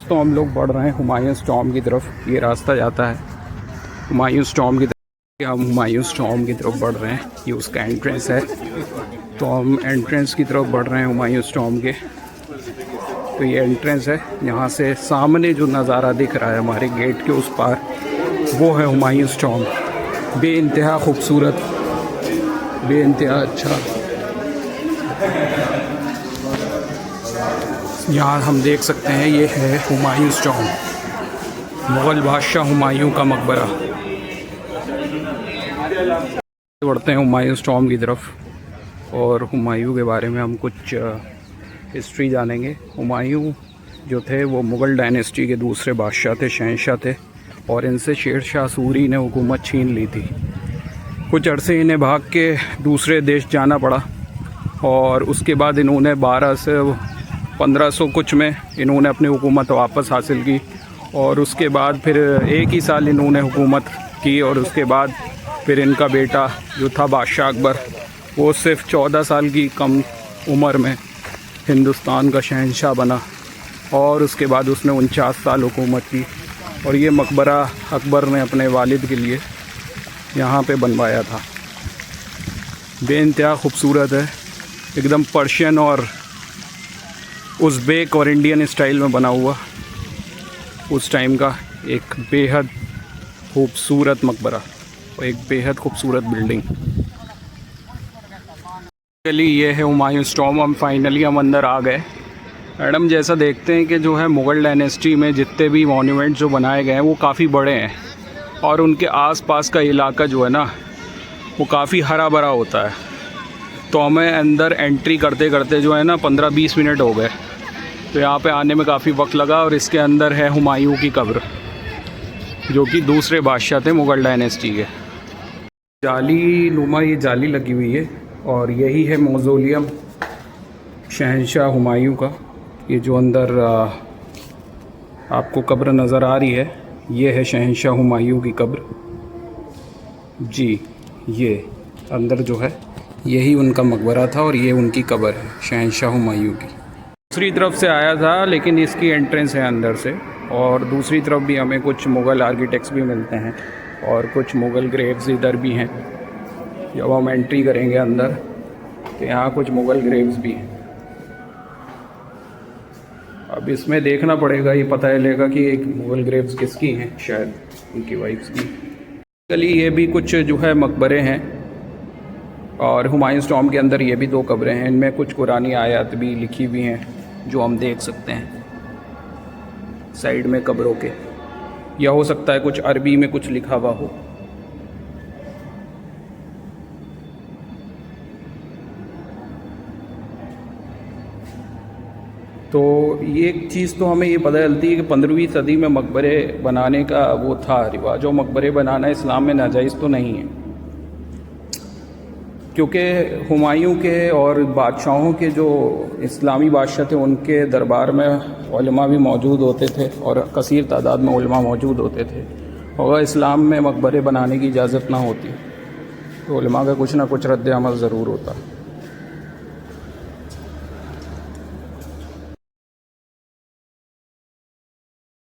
तो हम लोग बढ़ रहे हैं हुमायूंस टॉम की तरफ। ये रास्ता जाता है हुमायूंस टॉम की तरफ। हम हुमायूंस टॉम की तरफ बढ़ रहे हैं, ये उसका एंट्रेंस है। तो हम एंट्रेंस की तरफ बढ़ रहे हैं हुमायूंस टॉम के। तो ये एंट्रेंस है, यहाँ से सामने जो नज़ारा दिख रहा है हमारे गेट के उस पार, वो है हुमायूंस टॉम। बेइंतहा खूबसूरत, बेइंतहा अच्छा। यहाँ हम देख सकते हैं ये है हुमायूंस टॉम, मुग़ल बादशाह हुमायूं का मकबरा। बढ़ते हैं हुमायूंस टॉम की तरफ और हुमायूं के बारे में हम कुछ हिस्ट्री जानेंगे। हुमायूं जो थे वो मुग़ल डायनेस्टी के दूसरे बादशाह थे, शहंशाह थे, और इनसे शेर शाह सूरी ने हुकूमत छीन ली थी। कुछ अरसे इन्हें भाग के दूसरे देश जाना पड़ा और उसके बाद इन्होंने 12 से 1500 कुछ में इन्होंने अपनी हुकूमत वापस हासिल की। और उसके बाद फिर एक ही साल इन्होंने हुकूमत की और उसके बाद फिर इनका बेटा जो था बादशाह अकबर, वो सिर्फ 14 साल की कम उम्र में हिंदुस्तान का शहंशाह बना और उसके बाद उसने 49 साल हुकूमत की। और ये मकबरा अकबर ने अपने वालिद के लिए यहाँ पे बनवाया था। बेइंतहा खूबसूरत है, एकदम पर्शियन और उज़्बेक और इंडियन स्टाइल में बना हुआ उस टाइम का एक बेहद खूबसूरत मकबरा और एक बेहद खूबसूरत बिल्डिंग। चलिए ये है हुमायूंस टॉम। हम फाइनली अंदर आ गए। मैडम जैसा देखते हैं कि जो है मुग़ल डायनेस्टी में जितने भी मॉन्यूमेंट जो बनाए गए हैं वो काफ़ी बड़े हैं और उनके आसपास का इलाका जो है ना वो काफ़ी हरा भरा होता है। तो हमें अंदर एंट्री करते करते जो है ना 15-20 मिनट हो गए। तो यहाँ पे आने में काफ़ी वक्त लगा। और इसके अंदर है हुमायूं की कब्र, जो कि दूसरे बादशाह थे मुग़ल डायनेस्टी के। जाली नुमा ये जाली लगी हुई है और यही है मौज़ोलियम शहंशाह हुमायूं का। ये जो अंदर आपको कब्र नज़र आ रही है, ये है शहंशाह हुमायूं की कब्र जी। ये अंदर जो है यही उनका मकबरा था और ये उनकी कब्र है शहंशाह हुमायूं की। दूसरी तरफ से आया था लेकिन इसकी एंट्रेंस है अंदर से। और दूसरी तरफ भी हमें कुछ मुग़ल आर्किटेक्ट्स भी मिलते हैं और कुछ मुग़ल ग्रेव्स इधर भी हैं। जब हम एंट्री करेंगे अंदर तो यहाँ कुछ मुग़ल ग्रेव्स भी हैं। अब इसमें देखना पड़ेगा, ये पता चलेगा कि एक मुग़ल ग्रेव्स किसकी हैं, शायद उनकी वाइफ्स की। चलिए ये भी कुछ जो है मकबरे हैं और हुमायूंस टॉम के अंदर ये भी 2 कब्रें हैं। इनमें कुछ कुरानी आयत भी लिखी हुई हैं जो हम देख सकते हैं साइड में कब्रों के, या हो सकता है कुछ अरबी में कुछ लिखा हुआ हो। तो ये एक चीज़ तो हमें ये पता चलती है कि 15वीं सदी में मकबरे बनाने का वो था रिवाज। और मकबरे बनाना इस्लाम में नाजायज़ तो नहीं है, क्योंकि हुमायूं के और बादशाहों के जो इस्लामी बादशाह थे उनके दरबार में उलमा भी मौजूद होते थे और कसीर तादाद में उलमा मौजूद होते थे। और इस्लाम में मकबरे बनाने की इजाज़त ना होती तो उलमा का कुछ ना कुछ रद्द अमल ज़रूर होता।